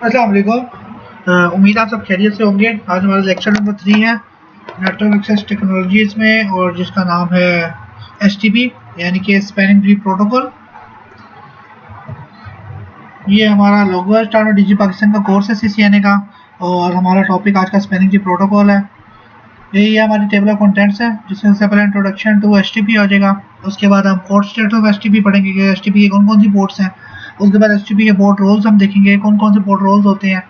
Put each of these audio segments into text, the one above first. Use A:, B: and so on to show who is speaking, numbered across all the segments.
A: अस्सलाम वालेकुम। उम्मीद आप सब खैरियत से होंगे। आज हमारा लेक्चर नंबर 3 है नेटवर्क एक्सेस टेक्नोलॉजीज़ में, और जिसका नाम है एसटीपी यानी कि स्पैनिंग ट्री प्रोटोकॉल। ये हमारा लोगो है स्टार्ट डीजी पाकिस्तान का कोर्स है सीसीएनए का, और हमारा टॉपिक आज का स्पैनिंग ट्री प्रोटोकॉल है। यही है हमारी टेबल ऑफ कंटेंट्स है, जिसमें सबसे पहले इंट्रोडक्शन टू एसटीपी हो जाएगा। उसके बाद हम पोर्ट स्टेट ऑफ एसटीपी पढ़ेंगे कि एसटीपी के कौन कौन सी पोर्ट्स हैं। उसके बाद एसटीपी के पोर्ट रोल्स हम देखेंगे कौन कौन से पोर्ट रोल्स होते हैं।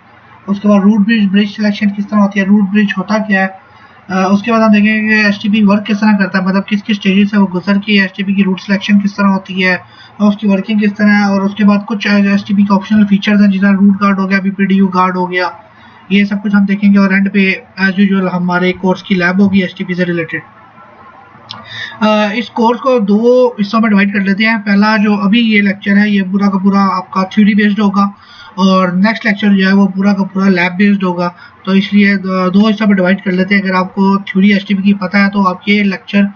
A: उसके बाद रूट ब्रिज ब्रिज सिलेक्शन किस तरह होती है, रूट ब्रिज होता क्या है। उसके बाद हम देखेंगे कि एसटीपी वर्क किस तरह करता है, मतलब किस किस स्टेजेस से वो गुजर के एसटीपी की रूट सिलेक्शन किस तरह होती है और उसकी वर्किंग किस तरह है। और उसके बाद कुछ एसटीपी के ऑप्शनल फीचर्स हैं, जैसे रूट गार्ड हो गया, बीपीडीयू गार्ड हो गया, ये सब कुछ हम देखेंगे। और एंड पे एज यूजुअल हमारे कोर्स की लैब होगी एसटीपी से रिलेटेड। इस कोर्स को दो हिस्सों में डिवाइड कर लेते हैं। पहला जो अभी ये लेक्चर है ये पूरा का पूरा आपका थ्योरी बेस्ड होगा, और नेक्स्ट लेक्चर जो है वो पूरा का पूरा लैब बेस्ड होगा। तो इसलिए दो हिस्सों में डिवाइड कर लेते हैं। अगर आपको थ्योरी एसटीपी की पता है तो आप ये लेक्चर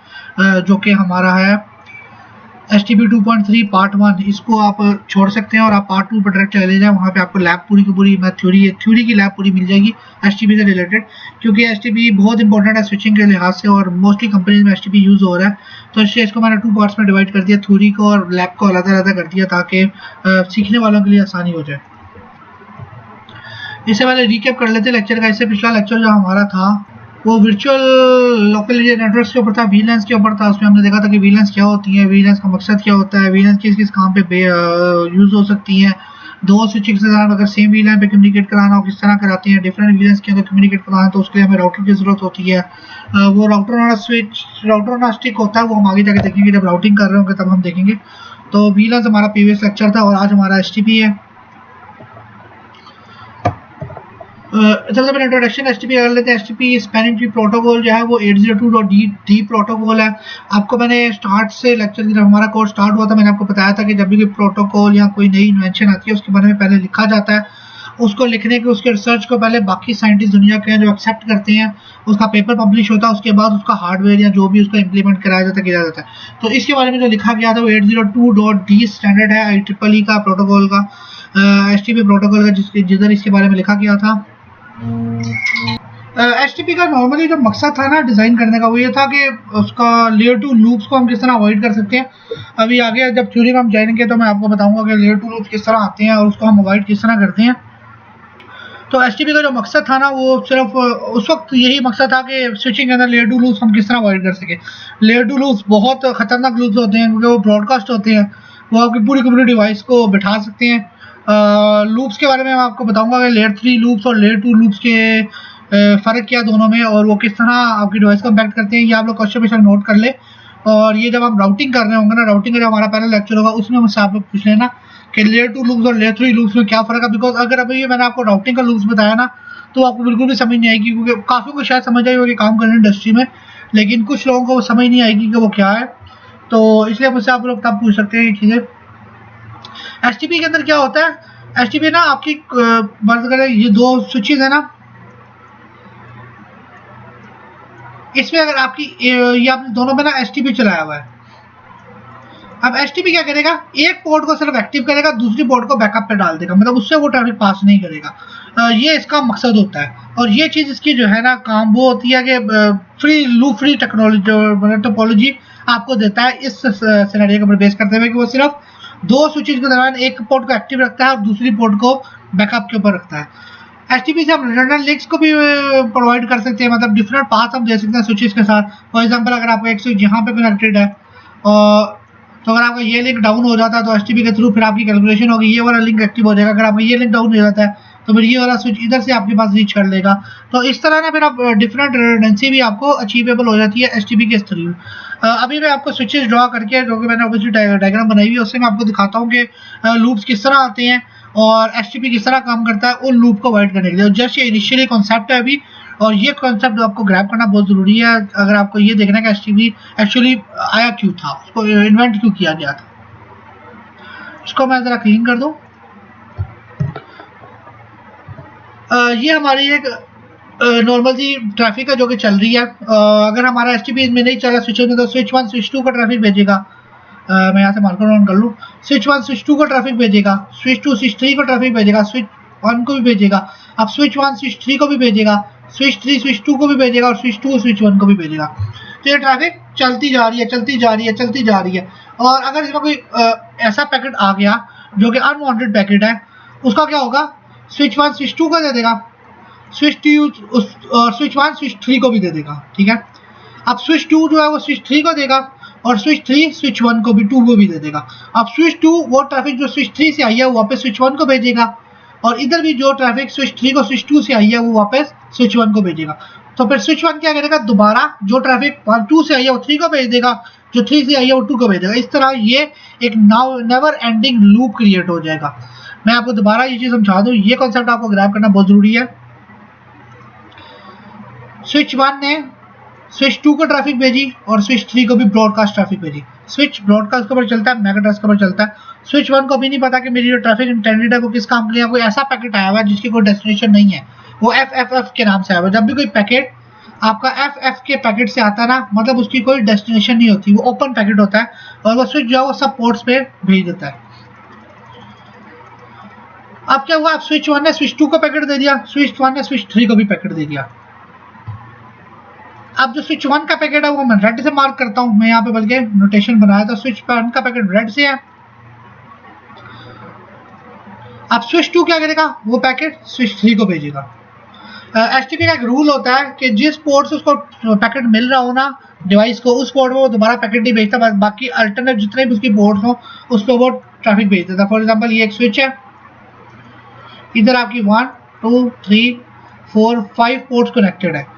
A: जो कि हमारा है एसटीपी 2.3 पार्ट 1, इसको आप छोड़ सकते हैं और आप पार्ट 2 पर डायरेक्ट चले जाएं। वहाँ पे आपको लैब पूरी की पूरी थ्योरी की लैब पूरी मिल जाएगी एसटीपी से रिलेटेड, क्योंकि एसटीपी बहुत इंपॉर्टेंट है स्विचिंग के लिहाज से, और मोस्टली कंपनीज में एसटीपी यूज़ हो रहा है। तो इसलिए इसको मैंने 2 पार्ट्स में डिवाइड कर दिया, थ्योरी को और लैब को अलग अलग कर दिया, ताकि सीखने वालों के लिए आसानी हो जाए। इससे पहले रिकैप कर लेते हैं लेक्चर का। इससे पिछला लेक्चर जो हमारा था वो वर्चुअल लोकल एरिया नेटवर्क्स के ऊपर था, वीलैंस के ऊपर था। उसमें हमने देखा था कि वीलैंस क्या होती है, वीलैंस का मकसद क्या होता है, वीलैंस किस किस काम पे यूज़ हो सकती हैं। दो स्विचिंग के दौरान अगर सेम वीलैन पे कम्युनिकेट कराना हो किस तरह कराते हैं, डिफरेंट वीलैंस के अंदर कम्युनिकेट कराना है तो उसके लिए हमें राउटर की ज़रूरत होती है। वो राउटर वाला स्विच राउटर वाला स्टिक होता है, वो हम आगे जाके देखेंगे, जब राउटिंग कर रहे होंगे तब हम देखेंगे। तो वीलैंस हमारा प्रीवियस लेक्चर था, और आज हमारा एसटीपी है। सबसे पहले इंट्रोडक्शन एसटीपी कर लेते हैं। एसटीपी स्पैनिंग ट्री प्रोटोकॉल जो है वो 802.d प्रोटोकॉल है। आपको मैंने स्टार्ट से लेक्चर जब हमारा कोर्स स्टार्ट हुआ था मैंने आपको बताया था कि जब भी कोई प्रोटोकॉल या कोई नई इन्वेंशन आती है उसके बारे में पहले लिखा जाता है। उसको लिखने के उसके रिसर्च को पहले बाकी साइंटिस्ट दुनिया के जो एक्सेप्ट करते हैं, उसका पेपर पब्लिश होता है, उसके बाद उसका हार्डवेयर या जो भी उसका इम्प्लीमेंट कराया जाता है किया जाता है। तो इसके बारे में जो लिखा गया था वो 802.d स्टैंडर्ड है IEEE का प्रोटोकॉल का, एसटीपी प्रोटोकॉल का, जिधर इसके बारे में लिखा गया था। एचटीपी का नॉर्मली जो मकसद था ना डिज़ाइन करने का, वो ये था कि उसका लेयर टू लूप्स को हम किस तरह अवॉइड कर सकते हैं। अभी आगे जब थ्योरी में हम जाएंगे तो मैं आपको बताऊंगा कि लेयर टू लूप्स किस तरह आते हैं और उसको हम अवॉइड किस तरह करते हैं। तो एचटीपी का जो मकसद था ना वो सिर्फ उस वक्त यही मकसद था कि स्विचिंग के अंदर लेयर टू लूप्स हम किस तरह अवॉइड कर सकें। लेयर टू लूप्स बहुत खतरनाक लूप्स होते हैं क्योंकि वो ब्रॉडकास्ट होते हैं, वो आपकी पूरी कंप्यूटर डिवाइस को बिठा सकते हैं। लूप्स के बारे में मैं आपको बताऊंगा कि लेयर 3 लूप्स और लेयर 2 लूप्स के फ़र्क क्या दोनों में, और वो किस तरह आपकी डिवाइस को इम्पैक्ट करते हैं। ये आप लोग क्वेश्चन पे नोट कर ले। और ये जब हम राउटिंग कर रहे होंगे ना, राउटिंग का जब हमारा पहला लेक्चर होगा उसमें मुझसे आप लोग पूछ लेना कि लेयर 2 लूप्स और लेयर 3 लूप्स में क्या फ़र्क है। बिकॉज अगर अभी मैंने आपको राउटिंग का लूप्स बताया ना तो आपको बिल्कुल भी समझ नहीं आएगी, क्योंकि काफ़ी को शायद समझ आई होगी काम कर रहे हैं इंडस्ट्री में, लेकिन कुछ लोगों को वो समझ नहीं आएगी कि वो क्या है। तो इसलिए मुझसे आप लोग तब पूछ सकते हैं ये चीज़ें। एचटीपी के अंदर क्या होता है, एचटीपी ना आपकी बात करें ये दो स्विचेस है ना, इसमें अगर आपकी ये आपने दोनों में ना एचटीपी चलाया हुआ है। अब एचटीपी क्या करेगा, एक पोर्ट को सिर्फ एक्टिव करेगा, दूसरी पोर्ट को बैकअप पे डाल देगा, मतलब उससे वो ट्रैफिक पास नहीं करेगा। ये इसका मकसद होता है। और ये चीज़ इसकी जो है ना काम वो होती है कि free loop free technology topology आपको देता है इस सिनेरियो के ऊपर बेस करते हुए कि वो सिर्फ दो स्विचेस के दौरान एक पोर्ट को एक्टिव रखता है और दूसरी पोर्ट को बैकअप के ऊपर रखता है। एचटीपी से हम रिडंडेंट लिंक्स को भी प्रोवाइड कर सकते हैं, मतलब डिफरेंट पाथ हम दे सकते हैं स्विचेस के साथ। फॉर एग्जांपल अगर आपका एक स्विच यहाँ पे कनेक्टेड है और तो अगर आपका ये लिंक डाउन हो जाता है तो एचटीपी के थ्रू फिर आपकी कैलकुलेशन होगी, ये वाला लिंक एक्टिव हो जाएगा। अगर आपका ये लिंक डाउन हो जाता है तो फिर ये वाला स्विच इधर से आपके पास रीच कर लेगा। तो इस तरह ना फिर आप डिफरेंट रिडंडेंसी भी आपको अचीवेबल हो जाती है एचटीपी के थ्रू। अभी मैं आपको स्विचेस ड्रॉ करके, जो कि मैंने ऑब्वियसली डायग्राम बनाई हुई है, उससे मैं आपको दिखाता हूँ कि लूप्स किस तरह आते हैं और एचटीपी किस तरह काम करता है उन लूप को अवॉइड करने के लिए। जस्ट ये इनिशियली कॉन्सेप्ट है अभी, और ये कॉन्सेप्ट आपको ग्रैब करना बहुत ज़रूरी है अगर आपको ये देखना है कि एचटीपी एक्चुअली आया क्यों था, उसको इन्वेंट क्यों किया गया था। इसको मैं ज़रा क्लीन कर दूँ। ये हमारी एक नॉर्मल सी ट्रैफिक है जो कि चल रही है। अगर हमारा एचटीपी में नहीं चल रहा स्विच में तो स्विच 1 स्विच 2 का ट्रैफिक भेजेगा। मैं यहाँ से मार्कर ऑन कर लूँ। स्विच 1 स्विच 2 का ट्रैफिक भेजेगा, स्विच 2 स्विच 3 का ट्रैफिक भेजेगा, स्विच 1 को भी भेजेगा, अब स्विच 1 स्विच 3 को भी भेजेगा, स्विच 3 स्विच 2 को भी भेजेगा और स्विच 2 स्विच 1 को भी भेजेगा। तो ये ट्रैफिक चलती जा रही है, चलती जा रही है, चलती जा रही है। और अगर इसमें कोई ऐसा पैकेट आ गया जो कि अनवांटेड पैकेट है, उसका क्या होगा, स्विच 1 स्विच 2 को दे देगा, स्विच 1 स्विच 3 को भी दे देगा, ठीक है। अब स्विच 2 जो है वो स्विच 3 को देगा और स्विच 3 स्विच 1 को भी 2 को भी दे देगा। अब स्विच 2 वो ट्रैफिक जो स्विच 3 से आई है वो वापस स्विच 1 को भेजेगा और इधर भी जो ट्रैफिक स्विच 3 को स्विच 2 से आई है वो वापस स्विच 1 को भेजेगा। तो फिर स्विच 1 क्या करेगा, दोबारा जो ट्रैफिक 2 से आई है वो 3 को भेज देगा, जो 3 से आई है वो 2 को भेज देगा। इस तरह ये एक नेवर एंडिंग लूप क्रिएट हो जाएगा। मैं आपको दोबारा ये चीज समझा दूं, ये कॉन्सेप्ट आपको ग्रैब करना बहुत जरूरी है। स्विच 1 ने स्विच 2 को ट्रैफिक भेजी और स्विच 3 को भी ब्रॉडकास्ट ट्रैफिक भेजी। स्विच ब्रॉडकास्ट के ऊपर चलता है, मैक एड्रेस के ऊपर चलता है। स्विच 1 को भी नहीं पता कि मेरी जो ट्रैफिक इंटेंडेड है वो किस काम के लिए, कोई ऐसा पैकेट आया हुआ है जिसकी कोई डेस्टिनेशन नहीं है, वो FFF के नाम से आया हुआ है। जब भी कोई पैकेट आपका FF के पैकेट से आता है ना, मतलब उसकी कोई डेस्टिनेशन नहीं होती, वो ओपन पैकेट होता है और वो स्विच जो है वो सब पोर्ट्स पे भेज देता है। अब क्या हुआ, अब स्विच 1 ने स्विच 2 को पैकेट दे दिया, स्विच 1 ने स्विच 3 को भी पैकेट दे दिया। अब जो स्विच 1 का पैकेट है वो मैं रेड से मार्क करता हूं, मैं यहाँ पे बल्कि नोटेशन बनाया था, स्विच 1 का पैकेट रेड से है। अब स्विच 2 क्या करेगा, वो पैकेट स्विच 3 को भेजेगा। एचटीपी का एक रूल होता है कि जिस पोर्ट से उसको पैकेट मिल रहा हो ना डिवाइस को, उस पोर्ट में वो दोबारा पैकेट नहीं भेजता, बाकी अल्टरनेट जितने भी उसकी पोर्ट्स हो उस पर वो ट्रैफिक भेज देता। फॉर एग्जाम्पल ये एक स्विच है, इधर आपकी 1 2 3 4 5 पोर्ट्स कनेक्टेड है।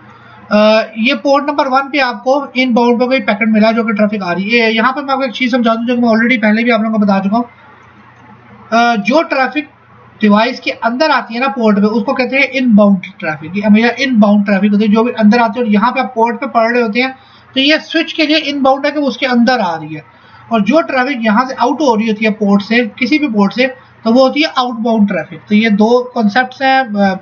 A: ये पोर्ट नंबर 1 पे आपको इन बाउंड पे कोई पैकेट मिला जो कि ट्रैफिक आ रही है। यहाँ पे मैं आपको एक चीज समझा दूं जो मैं ऑलरेडी पहले भी आप लोगों को बता चुका हूँ। जो ट्रैफिक डिवाइस के अंदर आती है ना पोर्ट पे, उसको कहते हैं इनबाउंड ट्रैफिक, हमेशा इनबाउंड ट्रैफिक होती है जो भी अंदर आती है। और यहाँ पे आप पोर्ट पे पढ़ रहे होते हैं तो ये स्विच के लिए इनबाउंड है कि वो उसके अंदर आ रही है, और जो ट्रैफिक यहाँ से आउट हो रही होती है पोर्ट से, किसी भी पोर्ट से, तो वो होती है आउटबाउंड ट्रैफिक। तो ये दो कॉन्सेप्ट्स हैं,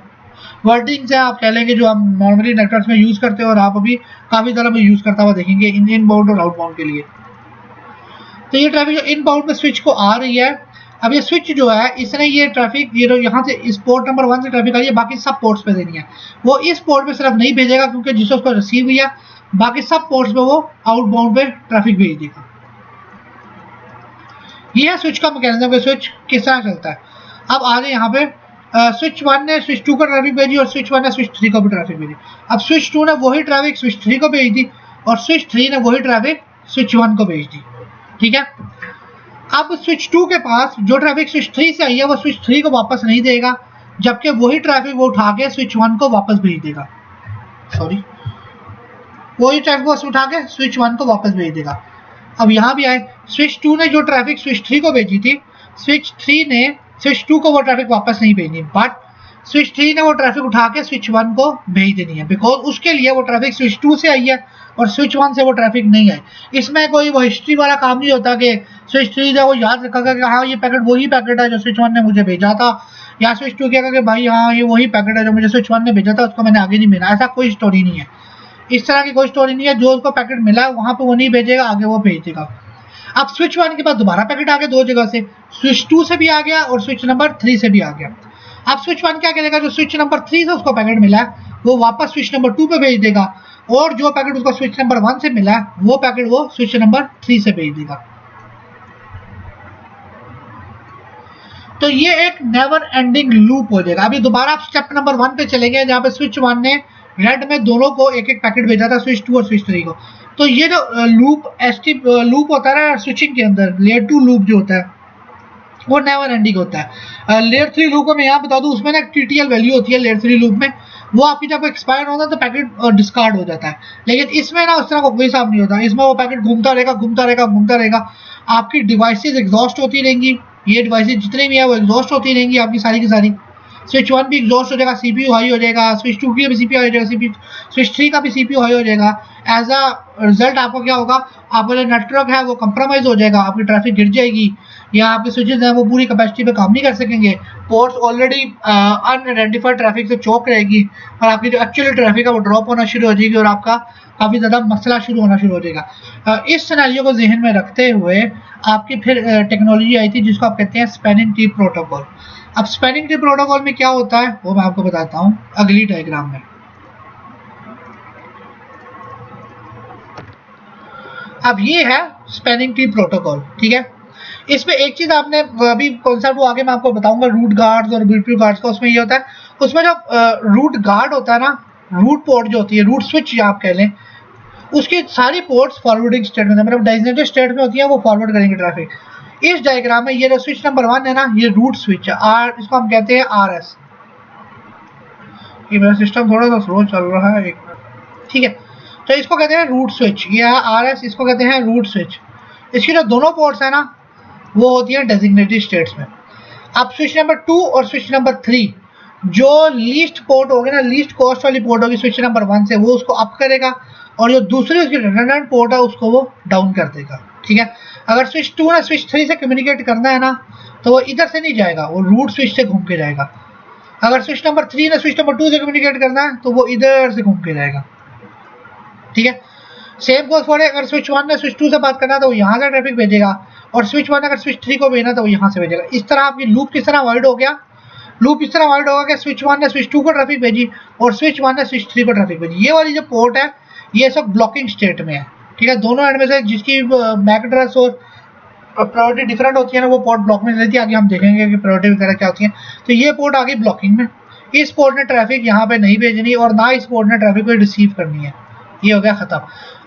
A: वर्डिंग्स हैं आप कह लेंगे, जो हम नॉर्मली नेटवर्क्स में यूज करते हैं और आप अभी काफी तरह में यूज करता हुआ देखेंगे इनबाउंड और आउटबाउंड के लिए। तो ये ट्रैफिक जो इनबाउंड में स्विच को आ रही है, अब ये स्विच जो है इसने ये ट्रैफिक ये जो यहाँ से इस पोर्ट नंबर 1 से ट्रैफिक आई है बाकी सब पोर्ट्स पे देनी है, वो इस पोर्ट पे सिर्फ नहीं भेजेगा क्योंकि जिससे उसको रिसीव हुई है, बाकी सब पोर्ट्स पे वो आउटबाउंड पे ट्रैफिक भेज देगा। ये है स्विच का मैकेनिज्म कि स्विच किस तरह चलता है। अब आ जाए यहाँ पे, स्विच 1 ने स्विच 2 को ट्रैफिक भेजी और स्विच 1 ने स्विच 3 को भी ट्रैफिक भेजी। अब स्विच 2 ने वही ट्रैफिक स्विच 3 को भेज दी और स्विच 3 ने वही ट्रैफिक स्विच 1 को भेज दी, ठीक है। अब स्विच 2 के पास जो ट्रैफिक स्विच 3 से आई है वो स्विच 3 को वापस नहीं देगा, जबकि वही ट्रैफिक वो उठा के स्विच 1 को वापस भेज देगा। सॉरी, वही ट्रैफिक वो उठा के स्विच 1 को वापस भेज देगा। अब यहाँ भी आए, स्विच 2 ने जो ट्रैफिक स्विच 3 को भेजी थी, स्विच 3 ने स्विच 2 को वो ट्रैफिक वापस नहीं भेजनी, बट स्विच 3 ने वो ट्रैफिक उठा के स्विच 1 को भेज देनी है, बिकॉज उसके लिए वो ट्रैफिक स्विच 2 से आई है और स्विच 1 से वो ट्रैफिक नहीं आई। इसमें कोई वो हिस्ट्री वाला काम नहीं होता कि स्विच 3 जो वो याद रखेगा कि हाँ ये पैकेट वही पैकेट है जो स्विच 1 ने मुझे भेजा था, या स्विच 2 कहेगा कि भाई हाँ ये वही पैकेट है जो मुझे स्विच 1 ने भेजा था, उसको मैंने आगे नहीं भेजा। ऐसा कोई स्टोरी नहीं है, इस तरह की कोई स्टोरी नहीं है। जो उसको पैकेट मिला है वहां पे वो नहीं भेजेगा, आगे वो भेज देगा। अब स्विच 1 के पास दोबारा पैकेट आ गया दो जगह से, स्विच 2 से भी आ गया और स्विच नंबर 3 से भी आ गया। अब स्विच 1 क्या करेगा, जो स्विच नंबर 3 से उसको पैकेट मिला है वो वापस स्विच नंबर 2 पे भेज देगा, और जो पैकेट उसको स्विच नंबर 1 से मिला है वो पैकेट वो स्विच नंबर 3 से भेज देगा। तो ये एक नेवर एंडिंग लूप हो जाएगा। अभी दोबारा आप स्टेप नंबर 1 पे चले गए जहाँ पे स्विच 1 ने रेड में दोनों को एक एक पैकेट भेजा था, स्विच 2 और स्विच 3 को। तो ये जो लूप होता है ना स्विचिंग के अंदर, लेयर 2 लूप जो होता है वो नेवर एंडिंग होता है। लेयर 3 लूप को मैं यहाँ बता दूं, उसमें ना TTL वैल्यू होती है लेयर 3 लूप में, वो आपकी जब एक्सपायर होता है तो पैकेट डिस्कार्ड हो जाता है। लेकिन इसमें ना उस तरह का कोई हिसाब नहीं होता, इसमें वो पैकेट घूमता रहेगा घूमता रहेगा घूमता रहेगा। आपकी डिवाइसेज एग्जॉस्ट होती रहेंगी, ये डिवाइसेज जितने भी है वो एग्जॉस्ट होती रहेंगी आपकी सारी की सारी। स्विच 1 भी एग्जॉस्ट हो जाएगा, CPU हाई हो जाएगा, स्विच 2 की भी CPU हाई हो जाएगा, स्विच 3 का भी CPU हाई हो जाएगा। एज अ रिजल्ट आपको क्या होगा, आपका जो नेटवर्क है वो कंप्रोमाइज हो जाएगा, आपकी ट्रैफिक गिर जाएगी, या आपके स्विचेस हैं वो पूरी कैपेसिटी पे काम नहीं कर सकेंगे, पोर्ट्स ऑलरेडी अनआइडेंटिफाइड ट्रैफिक से चौक रहेगी, और आपकी जो एक्चुअली ट्रैफिक है वो ड्रॉप होना शुरू हो जाएगी, और आपका काफ़ी ज़्यादा मसला शुरू होना शुरू हो जाएगा। इस सिनेरियो को जहन में रखते हुए आपकी फिर टेक्नोलॉजी आई थी जिसको आप कहते हैं स्पैनिंग ट्री प्रोटोकॉल। अब स्पैनिंग ट्री प्रोटोकॉल में क्या होता है वो मैं आपको बताता हूँ अगली डायग्राम में। अब ये है स्पैनिंग ट्री प्रोटोकॉल, ठीक है। इसमें एक चीज आपने अभी कॉन्सेप्ट वो आगे मैं आपको बताऊंगा रूट गार्ड्स और बीटू गार्ड्स का, उसमें ये होता है, उसमें जो रूट गार्ड होता है ना, रूट पोर्ट जो होती है, रूट स्विच आप कह लें, उसकी सारी पोर्ट्स फॉरवर्डिंग स्टेट में, मतलब डेजिग्नेटेड स्टेट में होती है, वो फॉरवर्ड करेंगे ट्रैफिक। इस डायग्राम में ये जो स्विच नंबर 1 है ना, ये रूट स्विच है, आर, इसको हम कहते हैं आरएस। ये मेरा सिस्टम थोड़ा सा स्लो चल रहा है, एक मिनट, ठीक है। तो इसको कहते हैं रूट स्विच, ये है आरएस, इसको कहते हैं रूट स्विच। इसकी जो दोनों पोर्ट्स है ना वो होती है डेजिग्नेटेड स्टेट्स में। अब स्विच नंबर 2 और स्विच नंबर 3 जो लीस्ट पोर्ट होगी ना, लीस्ट कॉस्ट वाली पोर्ट होगी स्विच नंबर 1 से, वो उसको अप करेगा, और जो दूसरी उसकी रिडंडेंट पोर्ट है उसको वो डाउन कर देगा, ठीक है। अगर स्विच 2 ना स्विच 3 से कम्युनिकेट करना है ना तो वो इधर से नहीं जाएगा, वो रूट स्विच से घूम के जाएगा। अगर स्विच नंबर 3 ने स्विच नंबर 2 से कम्युनिकेट करना है तो वो इधर से घूम के जाएगा, ठीक है। सेम गोज फॉर अगर स्विच 1 ने स्विच 2 से बात करना है तो वो यहाँ से ट्रैफिक भेजेगा, और स्विच 1 अगर स्विच 3 को भेजना तो वो यहाँ से भेजेगा। इस तरह आपकी लूप किस तरह अवॉइड हो गया, लूप इस तरह अवॉइड होगा कि स्विच 1 ने स्विच 2 को ट्रैफिक भेजी और स्विच 1 ने स्विच 3 को ट्रैफिक भेजी। ये वाली जो पोर्ट है ये सब ब्लॉकिंग स्टेट में है, ठीक है। दोनों एंड में से जिसकी मैक एड्रेस और प्रायोरिटी डिफरेंट होती है ना वो पोर्ट ब्लॉक में रहती है, आगे हम देखेंगे कि प्रायोरिटी वगैरह क्या होती है। तो ये पोर्ट आगे ब्लॉकिंग में, इस पोर्ट ने ट्रैफिक यहाँ पे नहीं भेजनी और ना इस पोर्ट ने ट्रैफिक को रिसीव करनी है, ये हो गया खत्म।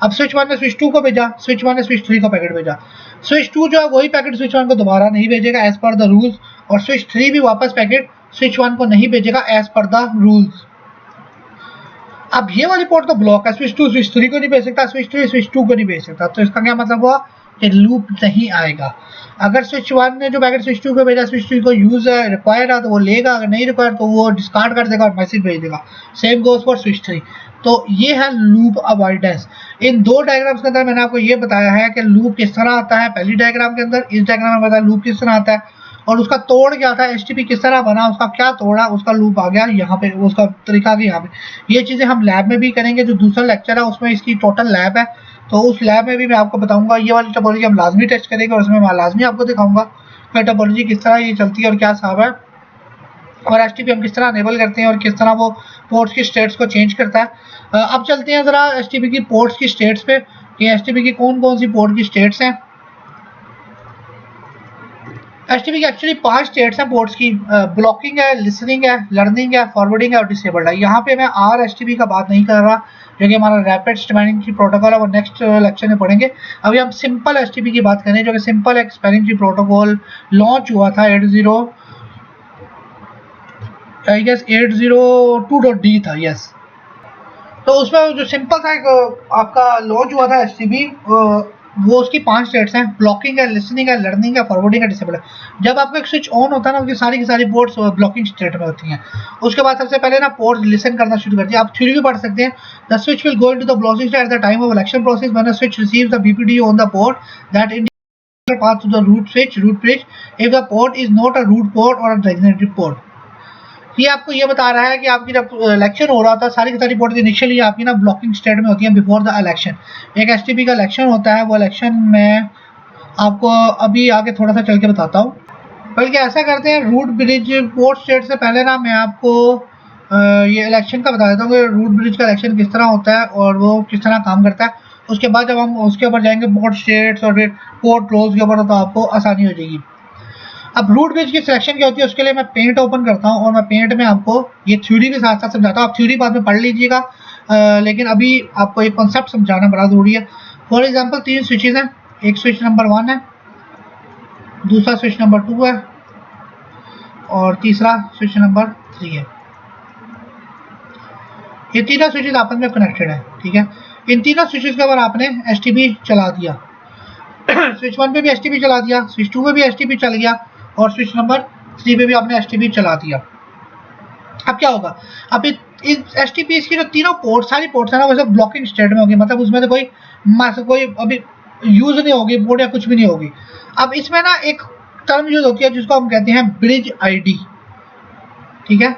A: अब स्विच 1 ने स्विच 2 को भेजा, स्विच 1 ने स्विच 3 को पैकेट भेजा, स्विच 2 जो है वही पैकेट स्विच 1 को दोबारा नहीं भेजेगा एज पर द रूल्स, और स्विच 3 भी वापस पैकेट स्विच 1 को नहीं भेजेगा एज पर द रूल्स। अब ये वाली पोर्ट तो ब्लॉक है, स्विच 2 स्विच 3 को नहीं भेज सकता, स्विच 3 स्विच 2 को नहीं भेज सकता, तो इसका क्या मतलब हुआ कि लूप नहीं आएगा। अगर स्विच 1 ने जो पैकेट स्विच 2 को भेजा, स्विच 2 को यूज रिक्वायर्ड है तो वो लेगा, अगर नहीं रिक्वायर्ड तो वो डिस्कार्ड कर देगा और मैसेज भेज देगा। Same goes for switch 3। तो ये है लूप अवॉइडेंस। इन दो डायग्राम्स के अंदर मैंने आपको ये बताया है कि लूप किस तरह आता है, पहली डायग्राम के अंदर, इस डायग्राम में बताया लूप किस तरह आता है, और उसका तोड़ क्या था, एसटीपी किस तरह बना, उसका क्या तोड़ा, उसका लूप आ गया यहाँ पे, उसका तरीका भी यहाँ पे। ये चीज़ें हम लैब में भी करेंगे, जो दूसरा लेक्चर है उसमें इसकी टोटल लैब है, तो उस लैब में भी मैं आपको बताऊंगा। ये वाली टोपोलॉजी हम लाजमी टेस्ट करेंगे और उसमें मैं लाजमी आपको दिखाऊंगा कि टोपोलॉजी किस तरह ये चलती है और क्या हिसाब है, और एसटीपी हम किस तरह अनेबल करते हैं और किस तरह वो पोर्ट्स की स्टेट्स को चेंज करता है। अब चलते हैं ज़रा एसटीपी की पोर्ट्स की स्टेट्स पे कि एसटीपी की कौन कौन सी पोर्ट की स्टेट्स हैं। एसटीपी की एक्चुअली 5 स्टेट्स हैं पोर्ट्स की, ब्लॉकिंग है, लिसनिंग है, लर्निंग है, फॉरवर्डिंग है और डिसेबल्ड है। यहाँ पे मैं आर एसटीपी का बात नहीं कर रहा, जो कि हमारा रैपिड स्पैनिंग ट्री प्रोटोकॉल है, वो नेक्स्ट लेक्चर में पढ़ेंगे। अभी हम सिंपल एसटीपी की बात करें, जो कि सिंपल एक स्पैनिंग ट्री प्रोटोकॉल लॉन्च हुआ था 802.d था, यस। तो उसमें जो सिंपल था एक आपका लॉन्च हुआ था एसटीपी, वो उसकी 5 स्टेट्स हैं, ब्लॉकिंग है, लिसनिंग है, लर्निंग है, फॉरवर्डिंग है, डिसेबल है। जब आपका एक स्विच ऑन होता है ना, उसकी सारी की सारी पोर्ट्स ब्लॉकिंग स्टेट में होती हैं। उसके बाद सबसे पहले ना पोर्ट्स लिसन करना शुरू करती है। आप थ्योरी भी पढ़ सकते हैं, the switch will go into the blocking state at the time of election process when a switch receives the BPD on the port that indicates path to the root bridge if the port is not a root port or a designated port। ये आपको ये बता रहा है कि आपकी जब election हो रहा था, सारी की सारी पोर्ट इनिशियली आपकी ना ब्लॉकिंग स्टेट में होती है बिफोर द इलेक्शन। एक एसटीपी का इलेक्शन होता है, वो इलेक्शन में आपको अभी आगे थोड़ा सा चल के बताता हूँ। बल्कि ऐसा करते हैं, रूट ब्रिज पोर्ट स्टेट से पहले ना मैं आपको ये इलेक्शन का बता देता हूँ कि रूट ब्रिज का इलेक्शन किस तरह होता है और वो किस तरह काम करता है। उसके बाद जब हम उसके ऊपर जाएंगे पोर्ट स्टेट्स और फिर पोर्ट रोल्स के ऊपर, तो आपको आसानी हो जाएगी। अब रूट ब्रिज की सिलेक्शन क्या होती है, उसके लिए मैं पेंट ओपन करता हूँ और मैं पेंट में आपको ये थ्योरी के साथ साथ समझाता हूँ। आप थ्योरी बाद में पढ़ लीजिएगा, लेकिन अभी आपको एक कॉन्सेप्ट समझाना बड़ा ज़रूरी है। फॉर एग्जांपल 3 स्विचेज हैं, एक स्विच नंबर 1 है, दूसरा स्विच नंबर 2 है और तीसरा स्विच नंबर 3 है। ये तीनों स्विचेज आपस में कनेक्टेड है, ठीक है। इन तीनों स्विचेज के ऊपर आपने एसटीपी चला दिया, स्विच 1 पे भी एसटीपी चला दिया, स्विच 2 पे भी एसटीपी चल गया और स्विच नंबर 3 पे भी आपने एसटीपी चला दिया। अब क्या होगा, अब इस एसटीपीएस की जो तीनों पोर्ट, सारी पोर्ट्स है ना, वो सब ब्लॉकिंग स्टेट में होगी, मतलब उसमें तो कोई अभी यूज नहीं होगी पोर्ट या कुछ भी नहीं होगी। अब इसमें ना एक टर्म यूज होती है जिसको हम कहते हैं ब्रिज आईडी, ठीक है,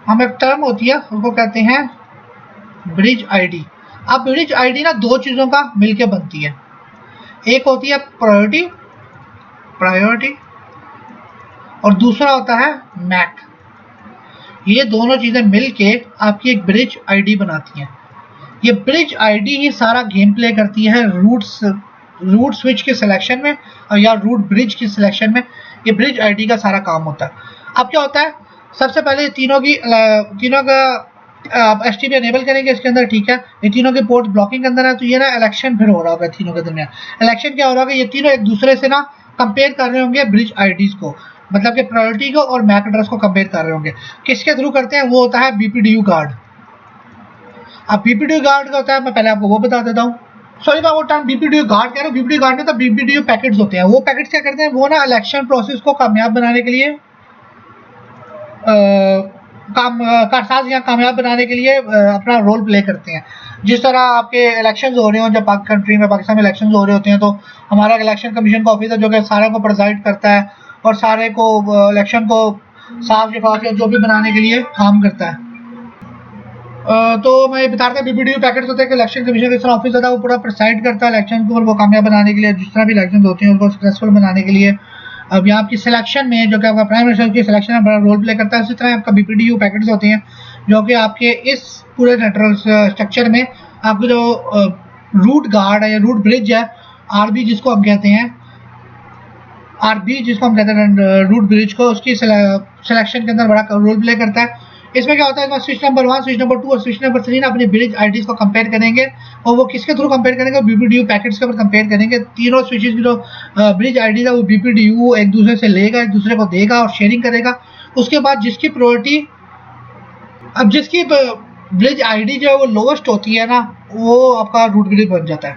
A: हम एक टर्म होती है उसको कहते हैं ब्रिज आईडी। अब ब्रिज आईडी ना दो चीजों का मिलके बनती है, एक होती है प्रायोरिटी और दूसरा होता है मैक। ये दोनों चीजें मिलके आपकी एक ब्रिज आईडी बनाती हैं। ये ब्रिज आईडी ही सारा गेम प्ले करती है रूट स्विच के सिलेक्शन में और या रूट ब्रिज की सिलेक्शन में, ये ब्रिज आईडी का सारा काम होता है। अब क्या होता है, सबसे पहले तीनों का आप एसटीपी एनेबल करेंगे इसके अंदर, ठीक है, ये तीनों के पोर्ट ब्लॉकिंग के अंदर है, तो ये ना इलेक्शन फिर हो रहा होगा तीनों के दरमियान। इलेक्शन क्या हो रहा होगा, ये तीनों एक दूसरे से ना कंपेयर कर रहे होंगे ब्रिज आईडीज को, मतलब कि प्रायोरिटी को और मैक एड्रेस को कंपेयर कर रहे होंगे। किसके थ्रू करते हैं, वो होता है बीपीडीयू गार्ड। अब बीपीडीयू गार्ड का होता है, मैं पहले आपको वो बता देता हूँ, सॉरी मैं वो टर्म बीपीडीयू गार्ड कह रहा हूँ, बीपीडीयू गार्ड में तो बीपीडीयू पैकेट्स होते हैं। वो पैकेट्स क्या करते हैं, वो ना इलेक्शन प्रोसेस को कामयाब बनाने के लिए कामयाब बनाने के लिए अपना रोल प्ले करते हैं। जिस तरह आपके इलेक्शंस हो रहे हो, जब कंट्री में पाकिस्तान में इलेक्शंस हो रहे होते हैं, तो हमारा इलेक्शन कमीशन का ऑफिसर जो कि सारे को प्रिसाइड करता है और सारे को इलेक्शन को साफ शफाफ जो भी बनाने के लिए काम करता है। तो मैं ये बता रहा था बीपीडीयू पैकेट्स होते हैं कि इलेक्शन कमीशन का ऑफिस होता है, वो पूरा प्रिसाइड करता है इलेक्शन को और वो कामयाब बनाने के लिए, जिस तरह भी इलेक्शन होते हैं उनको सक्सेसफुल बनाने के लिए। अब यहाँ आपकी सिलेक्शन में जो कि आपका प्राइम मिनिस्टर की सिलेक्शन में बड़ा रोल प्ले करता है, उसी तरह आपका बीपीडीयू पैकेट्स होते हैं जो कि आपके इस पूरे नेटवर्क स्ट्रक्चर में आपको जो रूट गार्ड है या रूट ब्रिज है, आरबी जिसको हम कहते हैं, रूट ब्रिज को, उसकी सिलेक्शन के अंदर बड़ा रोल प्ले करता है। इसमें क्या होता है, स्विच नंबर 1, स्विच नंबर 2 और स्विच नंबर 3 ना अपनी ब्रिज आईडीज को कंपेयर करेंगे और वो किसके थ्रू कंपेयर करेंगे, बीपीडीयू पैकेट्स के ऊपर कंपेयर करेंगे। तीनों स्विचेस की जो ब्रिज आईडीज है वो बीपीडीयू एक दूसरे से लेगा, एक दूसरे को देगा और शेयरिंग करेगा। उसके बाद जिसकी प्रायोरिटी, अब जिसकी ब्रिज आईडी जो है वो लोवेस्ट होती है ना, वो आपका रूट ब्रिज बन जाता है।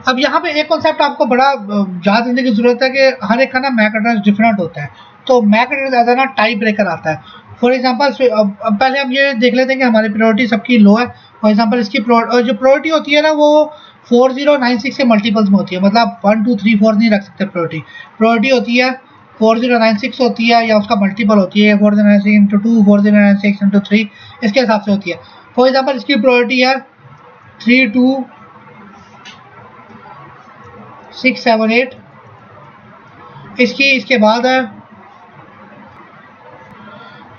A: अब यहाँ पे एक कॉन्सेप्ट आपको बड़ा याद रखने की जरूरत है कि हर एक का ना मैक एड्रेस डिफरेंट होता है, तो मैक एड्रेस एज ना टाई ब्रेकर आता है। फॉर एग्जांपल अब पहले हम ये देख लेते हैं कि हमारी प्रायोरिटी सबकी लो है। फॉर एग्जांपल इसकी जो प्रायोरिटी होती है ना वो 4096 के मल्टीपल्स में होती है, मतलब 1 2 3 4 नहीं रख सकते। प्रायोरिटी होती है 4096 होती है या उसका मल्टीपल होती है 4096 इंटू 2, 4096 इंटू 3, इसके हिसाब से होती है। फॉर एग्जाम्पल इसकी प्रायोरिटी है 32678, इसके बाद है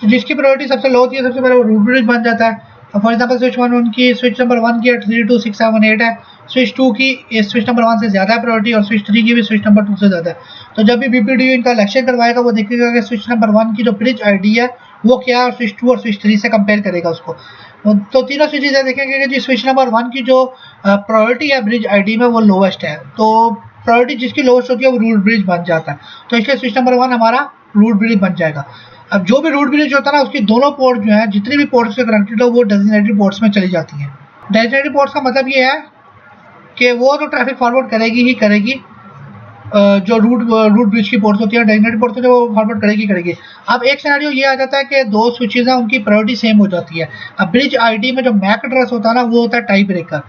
A: तो जिसकी प्रायोरिटी सबसे लो होती है सबसे पहले वो रूट ब्रिज बन जाता है। फॉर एग्जांपल स्विच नंबर 1 की 32678 है, स्विच 2 की स्विच नंबर 1 से ज़्यादा है प्रायोरिटी और स्विच 3 की भी स्विच नंबर 2 से ज़्यादा है। तो जब भी बीपीडीयू इनका इलेक्शन करवाएगा वो देखेगा कि स्विच नंबर 1 की जो ब्रिज आईडी है वो क्या है और स्विच 2 और स्विच 3 से कंपेयर करेगा उसको। तो तीनों स्विचेज देखेंगे कि जी स्विच नंबर 1 की जो प्रायोरिटी है ब्रिज आईडी में वो लोवेस्ट है, तो प्रायोरिटी जिसकी लोवेस्ट होती है वो रूट ब्रिज बन जाता है, तो इसलिए स्विच नंबर 1 हमारा रूट ब्रिज बन जाएगा। अब जो भी रूट ब्रिज होता है ना उसकी दोनों पोर्ट जो है जितनी भी पोर्ट्स से कनेक्टेड हो वो डेजिग्नेटेड पोर्ट्स में चली जाती हैं। डेजिग्नेटेड पोर्ट्स का मतलब ये है कि वो तो ट्रैफिक फॉरवर्ड करेगी ही करेगी, जो रूट ब्रिज की पोर्ट्स होती है डेजिग्नेटेड पोर्ट्स होती है वो फॉरवर्ड करेगी। अब एक सिनेरियो ये आ जाता है कि दो स्विचेज हैं उनकी प्रायोरिटी सेम हो जाती है। अब ब्रिज आईडी में जो मैक एड्रेस होता है ना वो होता है टाई ब्रेकर।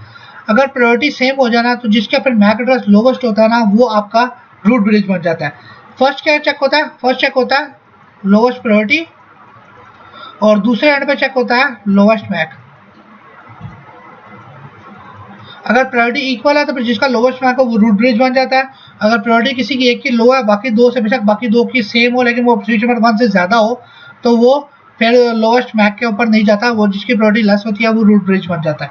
A: अगर प्रायोरिटी सेम हो जाना तो जिसका फिर मैक एड्रेस लोवेस्ट होता है ना वो आपका रूट ब्रिज बन जाता है। फर्स्ट क्या चेक होता है, फर्स्ट चेक होता है लोवेस्ट प्रायोरिटी और दूसरे एंड पे चेक होता है लोवेस्ट मैक। अगर प्रायोरिटी इक्वल है तो फिर जिसका लोवेस्ट मैक हो वो रूट ब्रिज बन जाता है। अगर प्रायोरिटी किसी की एक की लो है बाकी दो से बेशक बाकी दो की सेम हो लेकिन वो स्विच नंबर 1 से ज़्यादा हो तो वो फिर लोवेस्ट मैक के ऊपर नहीं जाता, वो जिसकी प्रायोरिटी लेस होती है वो रूट ब्रिज बन जाता है।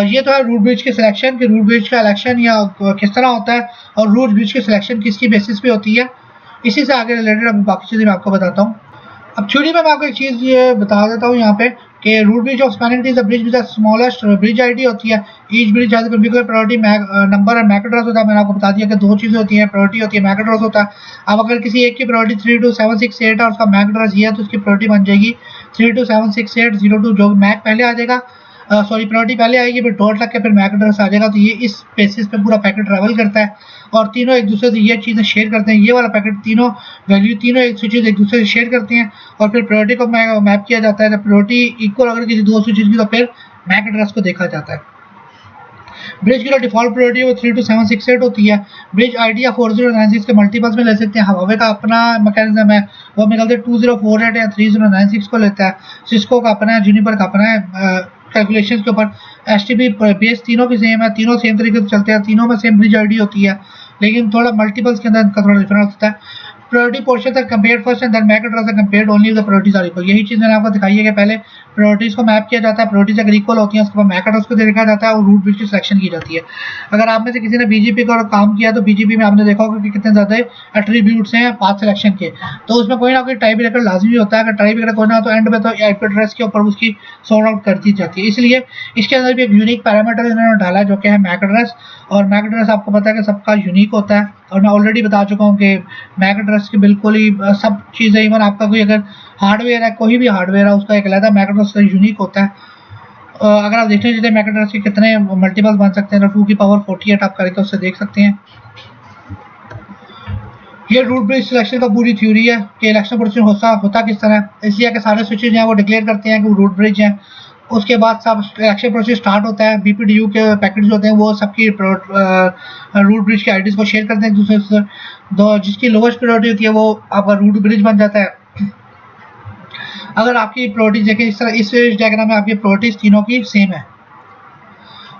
A: ये तो है रूट ब्रिज के सिलेक्शन कि रूट ब्रिज का इलेक्शन या किस तरह होता है और रूट ब्रिज की सिलेक्शन किसकी बेसिस पे होती है। इसी से आगे रिलेटेड अभी बाकी चीज़ें मैं आपको बताता हूँ। अब थ्योरी में मैं आपको एक चीज़ ये बता देता हूँ यहाँ पे कि root bridge of spanning tree is the bridge with the smallest bridge ID होती है। Each bridge has configure priority number और मैक एड्रेस होता है। मैंने आपको बता दिया कि दो चीज़ें होती हैं, प्रायोरिटी होती है मैक एड्रेस होता है। अब अगर किसी एक की प्रायोरिटी 32768 है और उसका मैक एड्रेस ये है तो उसकी प्रायोरिटी बन जाएगी 3276802, जो मैक पहले आ जाएगा। सॉरी प्रायोरिटी पहले आएगी, फिर डॉट लग के फिर मैक एड्रेस आ जाएगा। तो ये इस बेसिस पे पूरा पैकेट ट्रैवल करता है और तीनों एक दूसरे से ये चीज़ें शेयर करते हैं। ये वाला पैकेट तीनों वैल्यू तीनों एक स्विचेज एक दूसरे से शेयर करते हैं और फिर प्रायोरिटी को मैप किया जाता है। जब प्रायोरिटी इक्वल अगर किसी दो स्विचेज की तो फिर मैक एड्रेस को देखा जाता है। ब्रिज की जो डिफॉल्ट प्रायोरिटी है वो 32768 होती है। ब्रिज आईडी या 4096 के मल्टीपल्स में ले सकते हैं। हवावे का अपना मैकेनिज्म है, वो मेरे ख्याल से 2048 या 3096 को लेता है। सिस्को का अपना है, जूनिपर का अपना है। कैलकुलेशन के ऊपर एचटीपी बेस तीनों की सेम है, तीनों सेम तरीके से चलते हैं, तीनों में सेम ब्रिज आईडी होती है, लेकिन थोड़ा मल्टीपल्स के अंदर इनका थोड़ा डिफरेंस होता है। प्रायोरिटी पोर्शन तक compared first and then MAC address compared only the priorities are equal. यही चीज़ मैंने आपको दिखाई है कि पहले प्रायोरिटीज को मैप किया जाता है, प्रायोरिटीज अगर इक्वल होती है उसके बाद मैक एड्रेस को देखा जाता है और रूट ब्रिज की सिलेक्शन की जाती है। अगर आप में से किसी ने बीजीपी का काम किया तो बीजीपी में आपने देखा होगा कि कितने ज़्यादा एट्रीब्यूट्स हैं पाथ सिलेक्शन के, तो उसमें कोई ना कोई टाइप ब्रेकर लाजमी होता है। अगर टाइप ब्रेकर कोई ना हो तो एंड में तो आईपी एड्रेस के ऊपर उसकी सॉर्ट आउट कर दी जाती है। इसलिए इसके अंदर भी एक यूनिक पैरामीटर इन्होंने डाला है जो कि है मैक एड्रेस। और मैक एड्रेस आपको पता है कि सबका यूनिक होता है और मैं ऑलरेडी बता चुका हूँ कि मैक एड्रेस की बिल्कुल ही सब चीज़ें, इवन आपका कोई अगर हार्डवेयर है, कोई भी हार्डवेयर है, उसका एक अलग मैक एड्रेस यूनिक होता है। अगर आप देखते हैं मैक एड्रेस के कितने मल्टीपल्स बन सकते हैं, तो 2 की पावर 48 आप करके उससे देख सकते हैं। ये रूट ब्रिज सिलेक्शन का पूरी थ्योरी है कि इलेक्शन प्रोसीजर होता किस तरह है। इसलिए कि सारे स्विचेज हैं वो डिक्लेयर करते हैं कि वो रूट ब्रिज हैं। उसके बाद सब इलेक्शन प्रोसेस स्टार्ट होता है। बीपीडीयू के पैकेट्स होते हैं वो सबकी रूट ब्रिज के आईडीज को शेयर करते हैं एक दूसरे से। जिसकी लोवेस्ट प्रायोरिटी होती है वो आपका रूट ब्रिज बन जाता है। अगर आपकी प्रायोरिटीज देखें इस तरह, इस डायग्राम में आपकी प्रायोरिटीज तीनों की सेम है।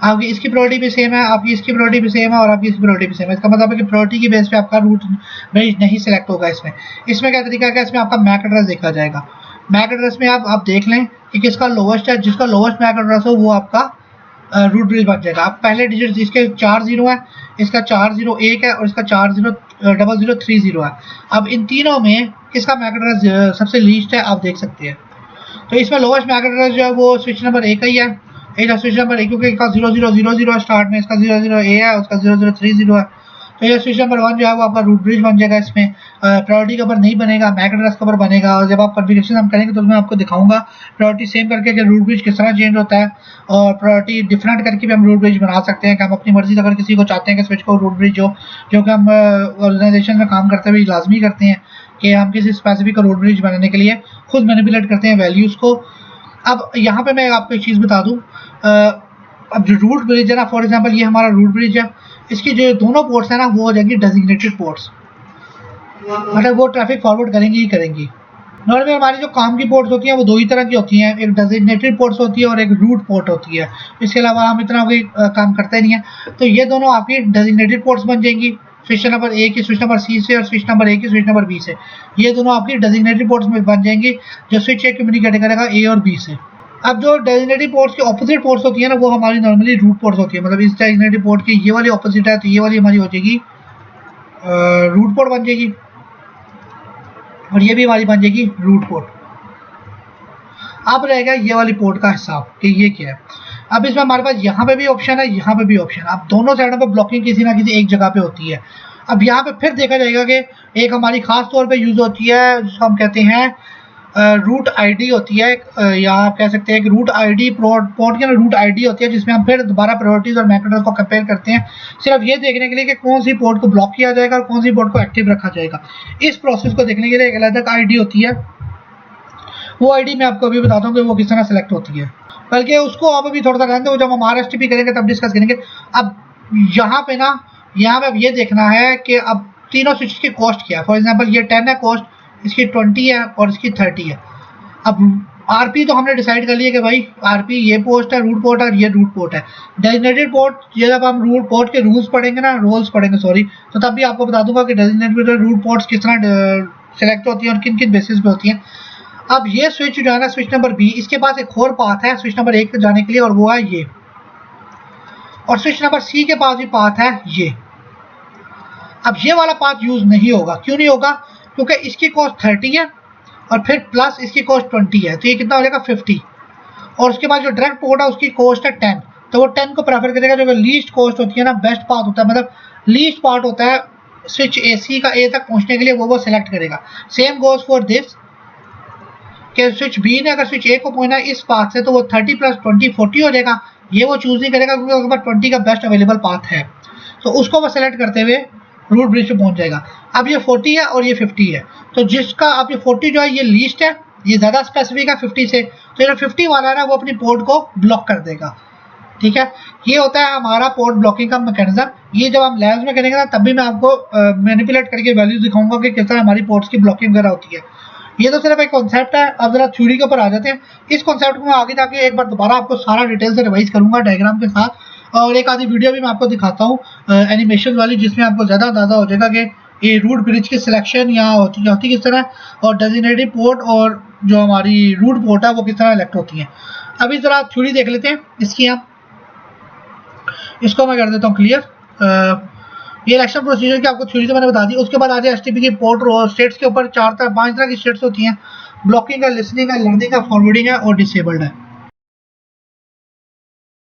A: आपकी इसकी प्रायोरिटी भी सेम है, आपकी इसकी प्रायोरिटी भी सेम है और आपकी इसकी प्रायोरिटी भी सेम है। इसका मतलब है कि प्रायोरिटी की बेस पे आपका रूट ब्रिज नहीं सिलेक्ट होगा। इसमें क्या तरीका है, इसमें आपका मैक एड्रेस देखा जाएगा। मैक एड्रेस में आप देख लें कि किसका लोवेस्ट है, जिसका लोवेस्ट मैक एड्रेस हो वो आपका रूट ब्रिज बन जाएगा। आप पहले डिजिट इसके 4 0 है, इसका 401 है और इसका 400030 है। अब इन तीनों में किसका मैक एड्रेस सबसे लीस्ट है आप देख सकते हैं। तो इसमें लोवेस्ट मैक एड्रेस जो है वो स्विच नंबर 1 का ही है। स्विच नंबर 1 क्योंकि इसका 0000 स्टार्ट में, इसका 00 ए है, उसका 0030 है। तो ये स्विच नंबर 1 जो है वो आपका रूट ब्रिज बन जाएगा। इसमें प्रायोरिटी के ऊपर नहीं बनेगा, मैक एड्रेस के ऊपर बनेगा। और जब आप कॉन्फ़िगरेशन हम करेंगे तो मैं आपको दिखाऊंगा प्रायोरिटी सेम करके कि रूट ब्रिज किस तरह चेंज होता है और प्रायोरिटी डिफरेंट करके भी हम रूट ब्रिज बना सकते हैं कि हम अपनी मर्जी से अगर किसी को चाहते हैं कि स्विच को रूट ब्रिज हो, जो कि हम ऑर्गेनाइजेशन में काम करते हुए लाजमी करते हैं कि हम किसी स्पेसिफिक रूट ब्रिज बनाने के लिए खुद मैनिपुलेट करते हैं वैल्यूज़ को। अब यहाँ पे मैं आपको एक चीज़ बता दूँ, अब जो रूट ब्रिज है ना, फॉर एग्जांपल ये हमारा रूट ब्रिज है, इसकी जो दोनों पोर्ट्स है ना वो हो जाएंगी डेजिग्नेटेड पोर्ट्स, मतलब वो ट्रैफिक फॉरवर्ड करेंगी ही करेंगी। नॉर्मली हमारी जो काम की पोर्ट्स होती हैं वो दो ही तरह की होती हैं, एक डेजिग्नेटेड पोर्ट्स होती है और एक रूट पोर्ट होती है। इसके अलावा हम इतना कोई काम करते नहीं है। तो ये दोनों आपकी डेजिग्नेटेड पोर्ट्स बन जाएंगी, स्विच नंबर ए की स्विच नंबर सी से और स्विच नंबर ए की स्विच नंबर बी से। ये दोनों आपकी डेजिग्नेटेड पोर्ट्स में बन जाएंगी जो स्विच ए कम्युनिकेट करेगा ए और बी से। अब जो डेजिग्नेटेड पोर्ट्स की ऑपोजिट पोर्ट्स होती है ना वो हमारी नॉर्मली रूट पोर्ट्स होती है। मतलब इस डेजिग्नेटेड पोर्ट की ये वाली ऑपोजिट है तो ये वाली हमारी हो जाएगी रूट पोर्ट बन जाएगी और ये भी हमारी बन जाएगी रूट पोर्ट। अब रहेगा ये वाली पोर्ट का हिसाब कि ये क्या है। अब इसमें हमारे पास यहाँ पे भी ऑप्शन है, यहाँ पे भी ऑप्शन है। अब दोनों साइडों पे ब्लॉकिंग किसी ना किसी एक जगह पे होती है। अब यहाँ पे फिर देखा जाएगा कि एक हमारी खास तौर पे यूज होती है जिसको हम कहते हैं रूट आईडी होती है, या आप कह सकते हैं कि रूट आईडी पोर्ट की रूट आईडी होती है जिसमें हम फिर दोबारा प्रायोरिटीज और मैक एड्रेस को कंपेयर करते हैं सिर्फ ये देखने के लिए कि कौन सी पोर्ट को ब्लॉक किया जाएगा और कौन सी पोर्ट को एक्टिव रखा जाएगा। इस प्रोसेस को देखने के लिए एक अलग आईडी होती है। वो आईडी मैं आपको अभी बताता हूँ कि वो किस तरह सेलेक्ट होती है, बल्कि उसको आप अभी थोड़ा सा रहने दो, जब हम RSTP करेंगे तब डिस्कस करेंगे। अब यहाँ पे अब ये देखना है कि अब तीनों स्विच की कॉस्ट क्या है। फॉर एग्जाम्पल ये 10 है कॉस्ट, इसकी 20 है और इसकी 30 है। अब आरपी तो हमने डिसाइड कर लिया कि भाई आरपी ये पोस्ट है, रूट पोर्ट है और ये रूट पोर्ट है। डेजिग्नेटेड पोर्ट ये जब हम रूट पोर्ट के रूल्स पढ़ेंगे ना, रोल्स पढ़ेंगे सॉरी, तो तब भी आपको बता दूंगा कि डेजिग्नेटेड रूट पोर्ट्स किस तरह सेलेक्ट होती हैं और किन किन बेसिस पे होती हैं। अब ये स्विच जो है ना, स्विच नंबर बी, इसके पास एक और पाथ है स्विच नंबर 1 पे जाने के लिए और वो है ये, और स्विच नंबर सी के पास भी पाथ है ये। अब ये वाला पाथ यूज नहीं होगा, क्यों नहीं होगा? क्योंकि इसकी कॉस्ट 30 है और फिर प्लस इसकी कॉस्ट 20 है, तो ये कितना हो जाएगा 50। और उसके बाद जो डायरेक्ट पोर्ट है उसकी कॉस्ट है 10, तो वो 10 को प्रेफर करेगा। जो लीस्ट कॉस्ट होती है ना, बेस्ट पाथ होता है, मतलब लीस्ट पार्ट होता है स्विच ए सी का ए तक पहुंचने के लिए, वो सिलेक्ट करेगा। सेम गोज फॉर दिस, कि स्विच बी ने अगर स्विच ए को पहुंचना है इस पाथ से तो वो 30 + 20 40 हो जाएगा, ये वो चूज नहीं करेगा क्योंकि उसके पास 20 का बेस्ट अवेलेबल पाथ है, तो उसको वो सेलेक्ट करते हुए रूट ब्रिज पे पहुंच जाएगा। अब ये 40 है और ये 50 है, तो जिसका अब ये 40 जो है ये लीस्ट है, ये ज़्यादा स्पेसिफिक है 50 से, तो ये 50 वाला है ना वो अपनी पोर्ट को ब्लॉक कर देगा। ठीक है, ये होता है हमारा पोर्ट ब्लॉकिंग का मैकेनिज्म। ये जब हम लैब्स में करेंगे ना तब भी मैं आपको मैनिपुलेट करके वैल्यूज दिखाऊंगा कि किस तरह हमारी पोर्ट्स की ब्लॉकिंग वगैरह होती है। ये तो सिर्फ एक कॉन्सेप्ट है, अब जरा थ्योरी के ऊपर आ जाते हैं। इस कॉन्सेप्ट को मैं आगे जाके एक बार दोबारा आपको सारा डिटेल से रिवाइज करूंगा डायग्राम के साथ, और एक आधी वीडियो भी मैं आपको दिखाता हूँ एनिमेशन वाली, जिसमें आपको ज़्यादा अंदाजा हो जाएगा कि ये रूट ब्रिज की सिलेक्शन यहाँ होती किस तरह, और डेजिग्नेटेड पोर्ट और जो हमारी रूट पोर्ट है वो किस तरह इलेक्ट होती है। अभी ज़रा थ्योरी देख लेते हैं इसकी हम, इसको मैं कर देता हूँ क्लियर। ये इलेक्शन प्रोसीजर की आपको थ्योरी तो मैंने बता दी। उसके बाद आ जाए एसटीपी की पोर्ट स्टेट्स के ऊपर 5 तरह की स्टेट्स होती हैं, ब्लॉकिंग है, लिसनिंग है, लर्निंग है, फॉरवर्डिंग है और डिसेबल्ड है।